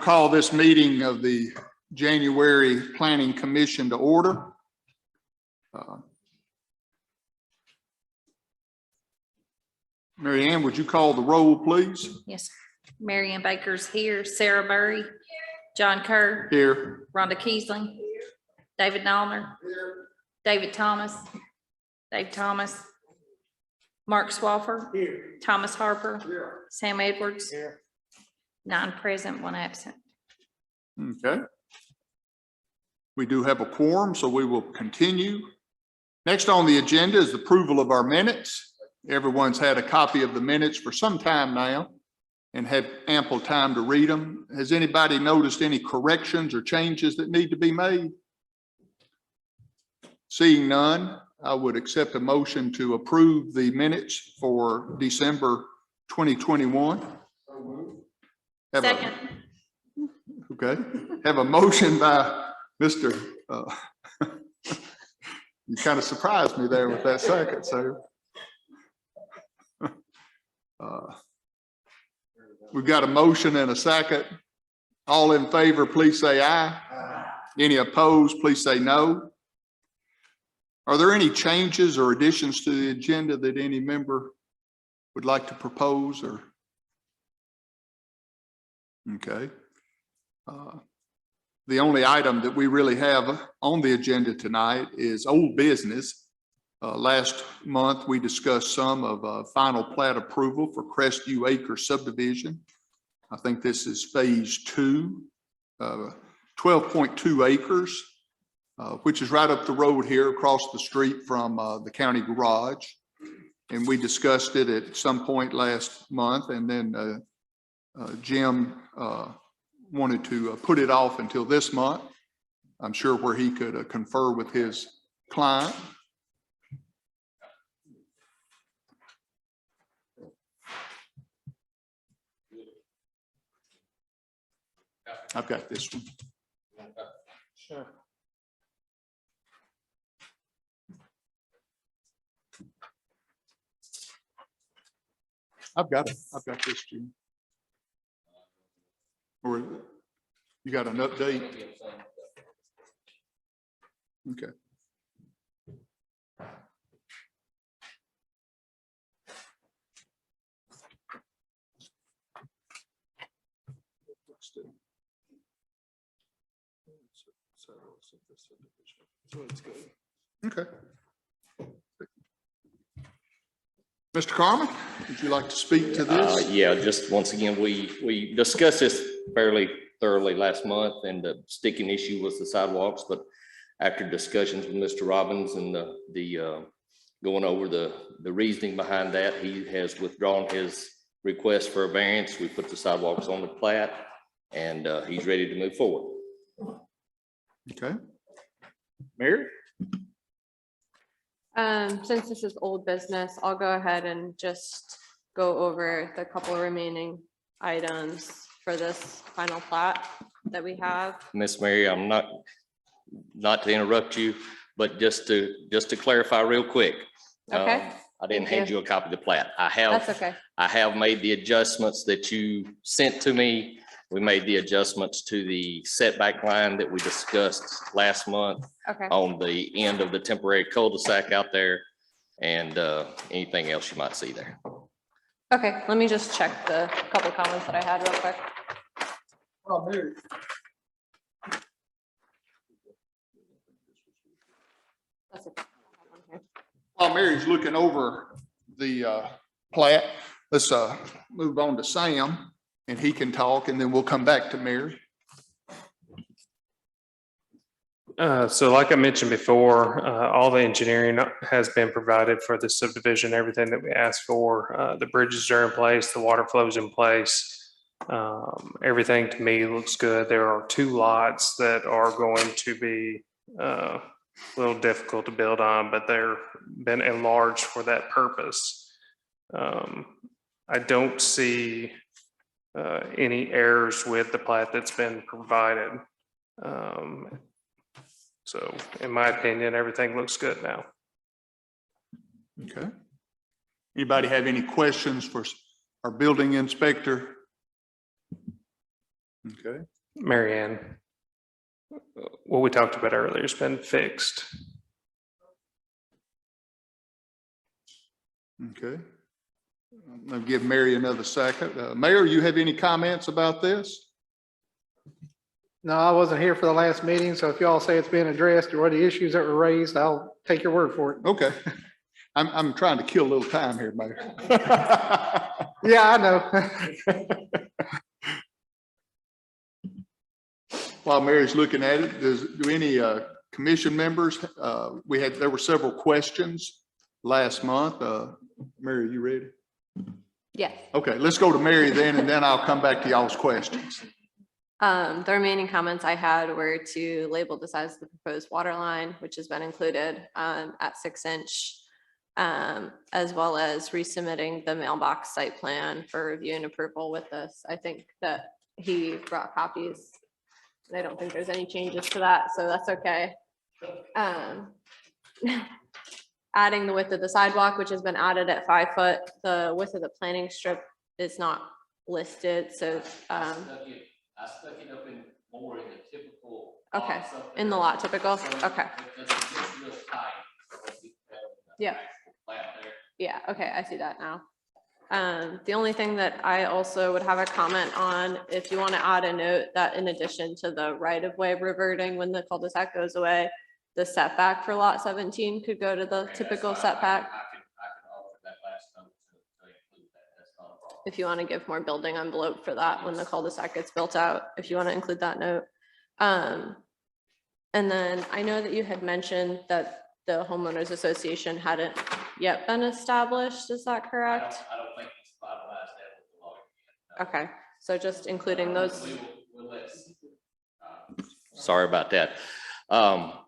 Call this meeting of the January Planning Commission to order. Mary Ann, would you call the roll, please? Yes. Mary Ann Baker's here. Sarah Burry, John Kerr, Here. Rhonda Kiesling, David Nallner, David Thomas, Dave Thomas, Mark Swaffer, Thomas Harper, Sam Edwards, 9 present, 1 absent. Okay. We do have a quorum, so we will continue. Next on the agenda is the approval of our minutes. Everyone's had a copy of the minutes for some time now and had ample time to read them. Has anybody noticed any corrections or changes that need to be made? Seeing none, I would accept a motion to approve the minutes for December 2021. Second. Okay, have a motion by Mr. You kind of surprised me there with that second, so. We've got a motion and a second. All in favor, please say aye. Any opposed, please say no. Are there any changes or additions to the agenda that any member would like to propose or? Okay. The only item that we really have on the agenda tonight is old business. Last month, we discussed some of final plat approval for Crestview Acre subdivision. I think this is phase 2, 12.2 acres, which is right up the road here across the street from the county garage. And we discussed it at some point last month, and then Jim wanted to put it off until this month. I'm sure where he could confer with his client. I've got this one. Sure. I've got it. I've got this, Jim. Or you got an update? Okay. Okay. Mr. Carmen, would you like to speak to this? Yeah, just once again, we discussed this fairly thoroughly last month, and the sticking issue was the sidewalks. But after discussions with Mr. Robbins and the going over the reasoning behind that, he has withdrawn his request for a variance. We put the sidewalks on the plat, and he's ready to move forward. Okay. Mary? Since this is old business, I'll go ahead and just go over the couple remaining items for this final plat that we have. Miss Mary, I'm not to interrupt you, but just to clarify real quick. Okay. I didn't hand you a copy of the plat. That's okay. I have made the adjustments that you sent to me. We made the adjustments to the setback line that we discussed last month Okay. on the end of the temporary cul-de-sac out there, and anything else you might see there. Okay, let me just check the couple comments that I had real quick. Oh, Mary. That's okay. While Mary's looking over the plat, let's move on to Sam, and he can talk, and then we'll come back to Mary. So like I mentioned before, all the engineering has been provided for the subdivision, everything that we asked for. The bridges are in place, the water flows in place. Everything to me looks good. There are 2 lots that are going to be a little difficult to build on, but they're been enlarged for that purpose. I don't see any errors with the plat that's been provided. So in my opinion, everything looks good now. Okay. Anybody have any questions for our building inspector? Okay. Mary Ann, what we talked about earlier has been fixed. Okay. I'll give Mary another second. Mayor, you have any comments about this? No, I wasn't here for the last meeting, so if y'all say it's being addressed or what the issues that were raised, I'll take your word for it. Okay. I'm trying to kill a little time here, Mayor. Yeah, I know. While Mary's looking at it, do any commission members, there were several questions last month. Mary, you ready? Yes. Okay, let's go to Mary then, and then I'll come back to y'all's questions. The remaining comments I had were to label the size of the proposed water line, which has been included at 6-inch, as well as resubmitting the mailbox site plan for review and approval with this. I think that he brought copies. I don't think there's any changes to that, so that's okay. Adding the width of the sidewalk, which has been added at 5 foot. The width of the planting strip is not listed, so I stuck it up in more in the typical. okay, in the lot typical, okay. Yeah. Yeah, okay, I see that now. The only thing that I also would have a comment on, if you want to add a note that in addition to the right of way reverting when the cul-de-sac goes away, the setback for lot 17 could go to the typical setback. If you want to give more building envelope for that when the cul-de-sac gets built out, if you want to include that note. And then I know that you had mentioned that the homeowners association hadn't yet been established. Is that correct? I don't think it's finalized that with the lawyer yet. Okay, so just including those. Sorry about that.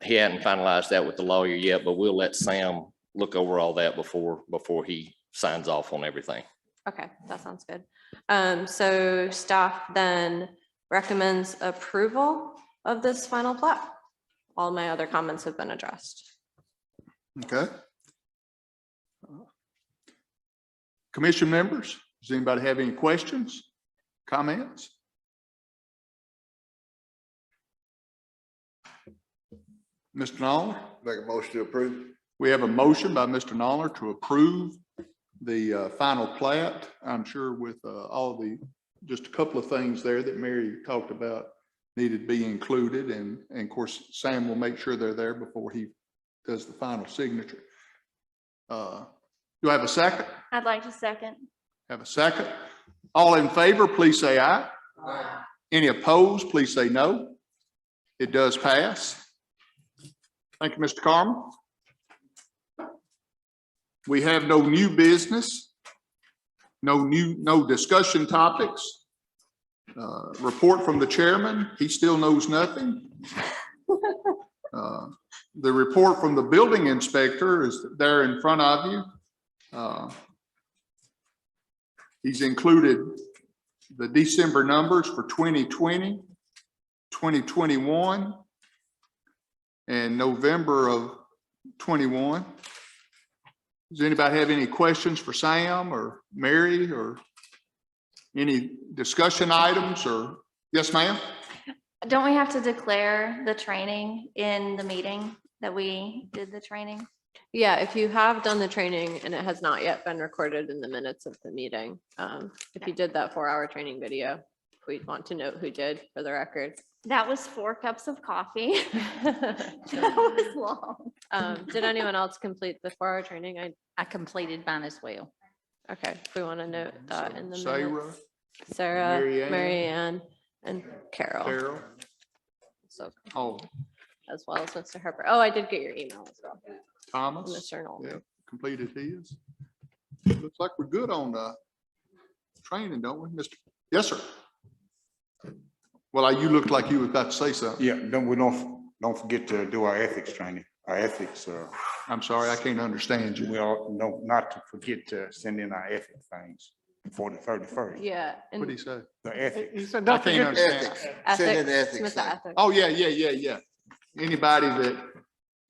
He hadn't finalized that with the lawyer yet, but we'll let Sam look over all that before he signs off on everything. Okay, that sounds good. So staff then recommends approval of this final plat. All my other comments have been addressed. Okay. Commission members, does anybody have any questions, comments? Mr. Nolan? Make a motion to approve. We have a motion by Mr. Nolan to approve the final plat. I'm sure with just a couple of things there that Mary talked about needed to be included. And of course, Sam will make sure they're there before he does the final signature. Do I have a second? I'd like to second. Have a second? All in favor, please say aye. Aye. Any opposed, please say no. It does pass. Thank you, Mr. Carmen. We have no new business, no discussion topics. Report from the chairman, he still knows nothing. The report from the building inspector is there in front of you. He's included the December numbers for 2020, 2021, and November of 21. Does anybody have any questions for Sam or Mary or any discussion items or, yes, ma'am? Don't we have to declare the training in the meeting that we did the training? Yeah, if you have done the training and it has not yet been recorded in the minutes of the meeting, if you did that 4-hour training video, we'd want to note who did for the record. That was 4 cups of coffee. That was long. Did anyone else complete the 4-hour training? I completed mine as well. Okay, if we want to note that in the Sarah, minutes. Sarah, Mary Ann. Mary Ann, and Carol. Carol, So, oh, as well as Mr. Harper. Oh, I did get your email as well, Thomas. Mr. Nolan. Yeah, completed his. Looks like we're good on training, don't we, Mr.? Yes, sir. Well, you looked like you were about to say something. Yeah, don't forget to do our ethics training, our ethics. I'm sorry, I can't understand you. We all know not to forget to send in our ethic things for the 31st. Yeah. What and did he say? The He ethics. said, I don't can't forget, understand. Send in the Ethics, ethics Smith thing. Ethics. Oh, yeah. Anybody that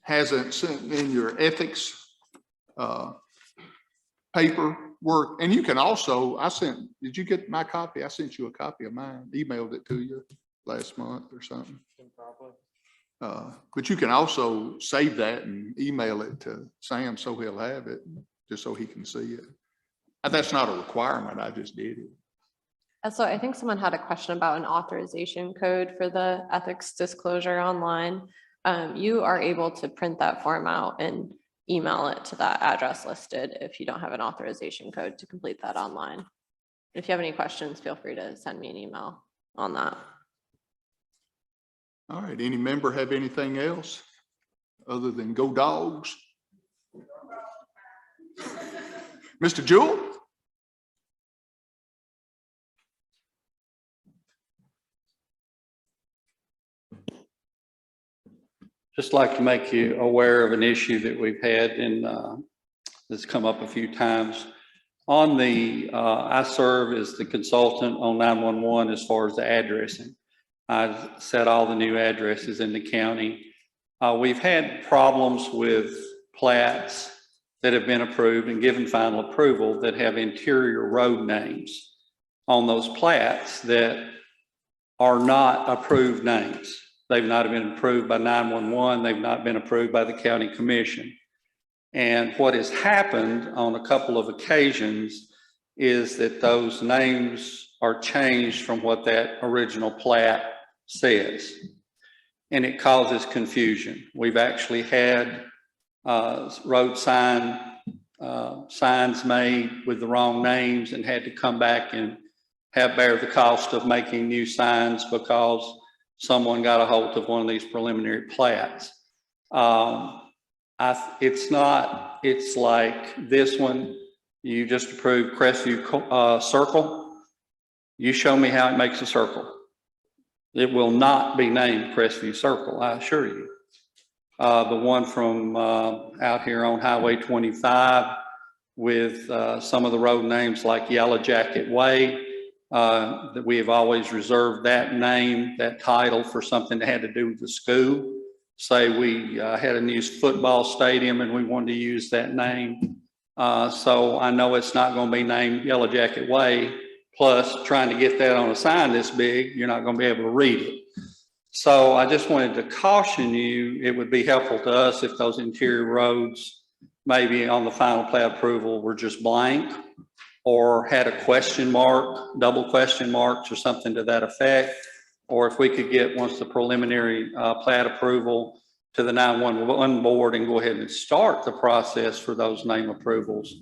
hasn't sent in your ethics paper, work, and you can also, did you get my copy? I sent you a copy of mine, emailed it to you last month or something. But you can also save that and email it to Sam so he'll have it, just so he can see it. And that's not a requirement, I just did it. So I think someone had a question about an authorization code for the ethics disclosure online. You are able to print that form out and email it to that address listed if you don't have an authorization code to complete that online. If you have any questions, feel free to send me an email on that. All right, any member have anything else other than go dogs? Mr. Jewell? Just like to make you aware of an issue that we've had and that's come up a few times. On the, I serve as the consultant on 911 as far as the addressing. I've set all the new addresses in the county. We've had problems with plats that have been approved and given final approval that have interior road names on those plats that are not approved names. They've not been approved by 911. They've not been approved by the county commission. And what has happened on a couple of occasions is that those names are changed from what that original plat says. And it causes confusion. We've actually had road signs made with the wrong names and had to come back and bear the cost of making new signs because someone got a hold of one of these preliminary plats. It's like this one, you just approved Crestview Circle. You show me how it makes a circle. It will not be named Crestview Circle, I assure you. The one from out here on Highway 25 with some of the road names like Yellow Jacket Way, that we have always reserved that name, that title for something that had to do with the school. Say we had a new football stadium and we wanted to use that name. So I know it's not going to be named Yellow Jacket Way. Plus, trying to get that on a sign this big, you're not going to be able to read it. So I just wanted to caution you, it would be helpful to us if those interior roads, maybe on the final plat approval, were just blank or had a question mark, double question marks or something to that effect. Or if we could get, once the preliminary plat approval, to the 911 board and go ahead and start the process for those name approvals.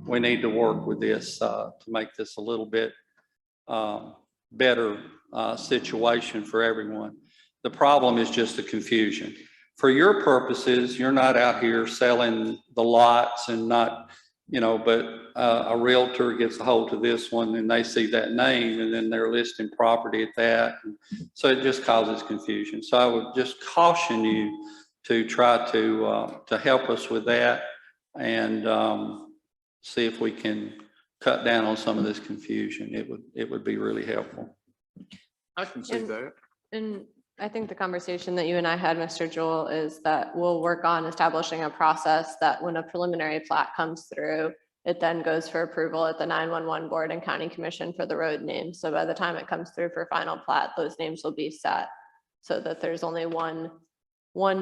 We need to work with this to make this a little bit better situation for everyone. The problem is just the confusion. For your purposes, you're not out here selling the lots and not, you know, but a realtor gets a hold of this one and they see that name and then they're listing property at that. And so it just causes confusion. So I would just caution you to try to help us with that and see if we can cut down on some of this confusion. It would be really helpful. I can see that. And I think the conversation that you and I had, Mr. Jewell, is that we'll work on establishing a process that when a preliminary plat comes through, it then goes for approval at the 911 board and county commission for the road names. So by the time it comes through for final plat, those names will be set so that there's only one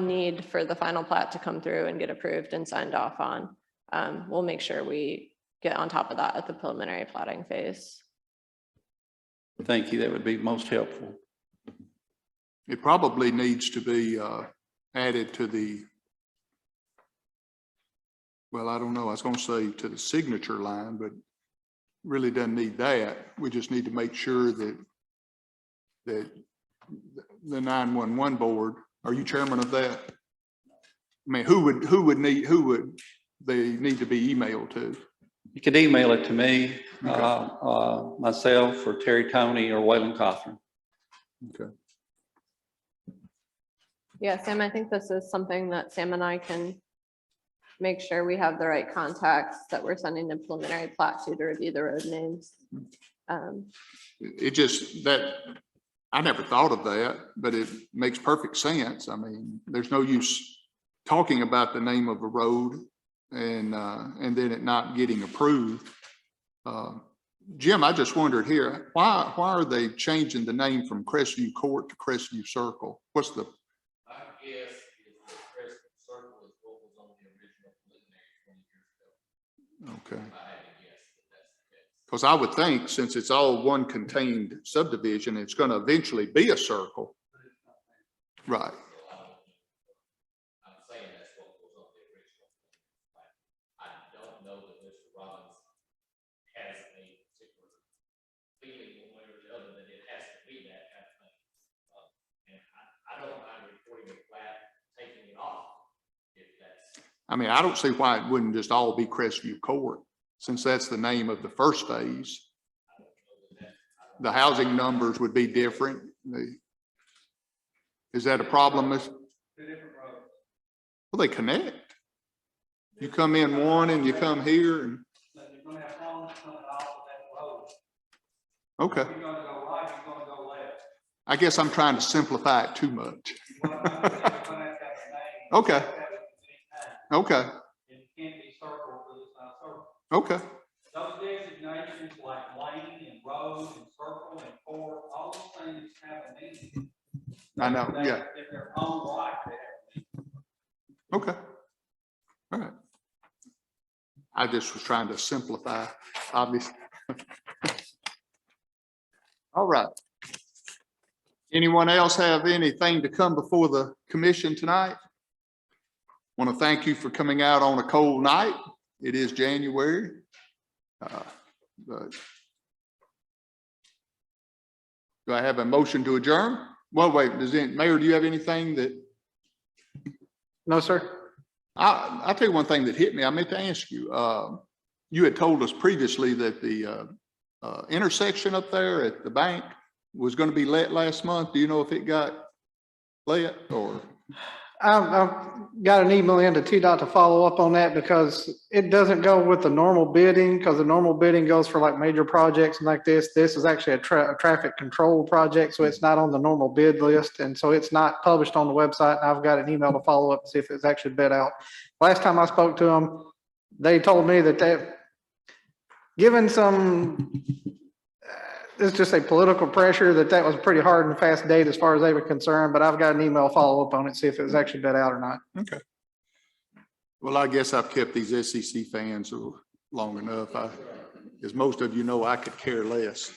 need for the final plat to come through and get approved and signed off on. We'll make sure we get on top of that at the preliminary platting phase. Thank you. That would be most helpful. It probably needs to be added to the, well, I don't know, I was going to say to the signature line, but really doesn't need that. We just need to make sure that the 911 board, are you chairman of that? I mean, who would they need to be emailed to? You could email it to me, myself, or Terry Tony, or Waylon Cothran. Okay. Yeah, Sam, I think this is something that Sam and I can make sure we have the right contacts that we're sending the preliminary plat to review the road names. It just, that, I never thought of that, but it makes perfect sense. I mean, there's no use talking about the name of a road and then it not getting approved. Jim, I just wondered here, why are they changing the name from Crestview Court to Crestview Circle? What's the, My guess is the Crescent Circle is what was on the original preliminary 20 years ago. okay. I had to guess that that's the case. Because I would think since it's all one contained subdivision, it's going to eventually be a circle. Right. I'm saying that's what was on the original. I don't know that Mr. Robbins has a particular feeling one way or the other that it has to be that kind of thing. And I don't mind reporting it flat, taking it off, if that's. I mean, I don't see why it wouldn't just all be Crestview Court, since that's the name of the first phase. The housing numbers would be different. Is that a problem, Miss? Well, they connect. You come in one and you come here and. Okay. I guess I'm trying to simplify it too much. Okay. Okay. Okay. Those designations like lane and road and circle and court, all those things have a meaning. I know, yeah. In their own right, they have a meaning. Okay. All right. I just was trying to simplify, obviously. All right. Anyone else have anything to come before the commission tonight? Want to thank you for coming out on a cold night. It is January. But do I have a motion to adjourn? Well, wait, Mayor, do you have anything that? No, sir. I'll tell you one thing that hit me. I meant to ask you, you had told us previously that the intersection up there at the bank was going to be let last month. Do you know if it got let or? I've got an email into TDOT to follow up on that because it doesn't go with the normal bidding, because the normal bidding goes for like major projects like this. This is actually a traffic control project, so it's not on the normal bid list. And so it's not published on the website. And I've got an email to follow up to see if it's actually bid out. Last time I spoke to them, they told me that they, given some, let's just say political pressure, that was a pretty hard and fast date as far as they were concerned, but I've got an email follow up on it, see if it was actually bid out or not. Okay. Well, I guess I've kept these SEC fans long enough. As most of you know, I could care less.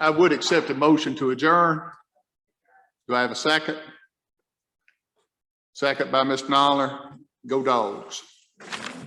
I would accept a motion to adjourn. Do I have a second? Second by Mr. Noller. Go Dogs.